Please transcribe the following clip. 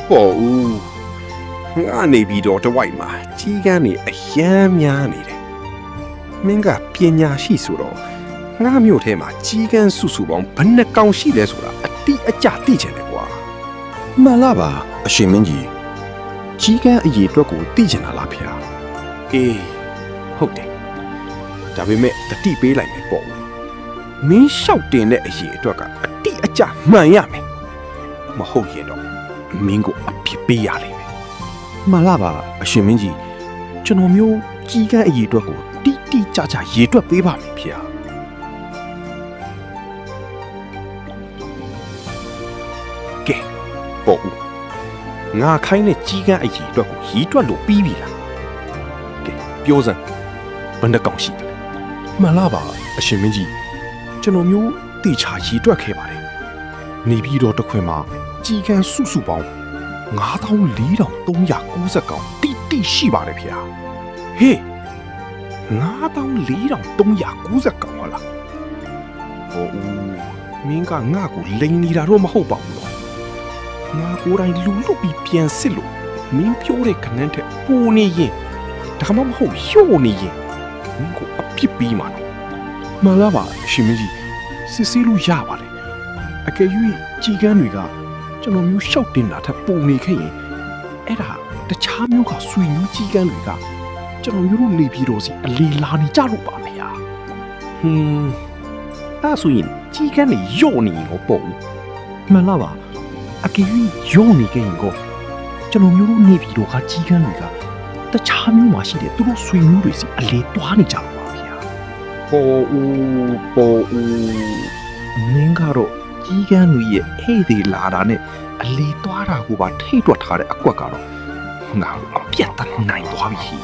ပေါ်ဦးငါနေပြီးတော့တဝိုက်မှာကြီးကန်းနေအယမ်းများနေတယ်မင်းကပညာရှိဆိုတော့ငါမျိုးထဲမှာကြီးကန်းစုစုပေါင်းဘယ်နှကောင်ရှိလဲဆိုတာအတိအကျသိချင်တယ်ကွာ မှန်လားပါအရှင်မင်းကြီးကြီးကန်းအရေးအတွက်ကိုသိချင်တာလားဖေဟာ အေးဟုတ်တယ်ဒါပေမဲ့တတိပေးလိုက်မယ်ပေါ့ဦးမင်းလျှောက်တင်တဲ့အရေးအတွက်ကအတိအကျမှန်ရမယ်မဟုတ်ရင်တော့မင်းကိုအဖြစ်ပေးရလိမ့်မယ် မှန်လားပါအရှင်မင်းကြီးကျွန်တော်မျိုးကြီးကန်းအရေးအတွက်ကိုတိတိကျကျရေတွက်ပေးပါမယ်ဖေဟာ ကဲပေါ့ဦးငါခိုင်းတဲ့ကြီးကန်းအရေးအတွက်ကိုရီးတွက်လို့ပြီးပြီလားကဲပြောစမ်းဘယ်နှကောင်ရှိတယ် မှန်လားပါအရှင်မင်းကြီးကျွန်တော်မျိုးတေချာရေတွက်ခဲ့ပါတယ်နေပြီးတော့တစ်ခွင်မှာကြီးကန်းစုစုပေါင်း94,390ကောင်တိတိရှိပါတယ်ဖေဟာ ဟေး94,390ကောင်ဟာလားပေါ့ဦးမင်းကငါ့ကိုလိန်နေတာတော့မဟုတ်ပါဘူးနော်ငါကိုယ်တိုင်လူလွတ်ပြီးပြန်စစ်လို့မင်းပြောတဲ့ခဏန်းထက်ပိုနေရင်ဒါမှမဟုတ်လျှို့နေရင်မင်းကိုအပြစ်ပေးမှာနော် မှန်လားပါအရှင်မင်းကြီးစစ်ဆေးလို့ရပါတယ်အကယ်၍ကြီးကန်းတွေကကျွန်တော်မျိုးရှောက်တင်တာထက်ပုံနေခဲ့ရင်အဲ့ဒါတခြားမျိုးကဆွေမျိုးကြီးကန်းတွေကကျွန်တော်မျိုးတို့နေပြီးတော့စီအလီလာနေကြလို့ပါဖေဟာ ဟွန်းအဲ့ဆိုရင်ကြီးကန်းနေညော့နေရင်ကိုပေါ့ဦး မှန်လားပါအကယ်၍ရောနေခဲ့ရင်ကိုကျွန်တော်မျိုးတို့နေပြီးတော့ကကြီးကန်းတွေကတခြားမျိုးမှာရှိတဲ့သူတို့ဆွေမျိုးတွေစီအလီတွားနေကြလို့ပါဖေဟာ ပေါ်ဦးပေါ်ဦး မင်းကတော့ကြီးကန်းတွေရဲ့ဟဲ့သေးလာတာနဲ့အလီတွားတာကိုပါထိတ်တွက်ထားတဲ့အကွက်ကတော့ငါ့ကိုအပြတ်တတ်နိုင်သွားပြီ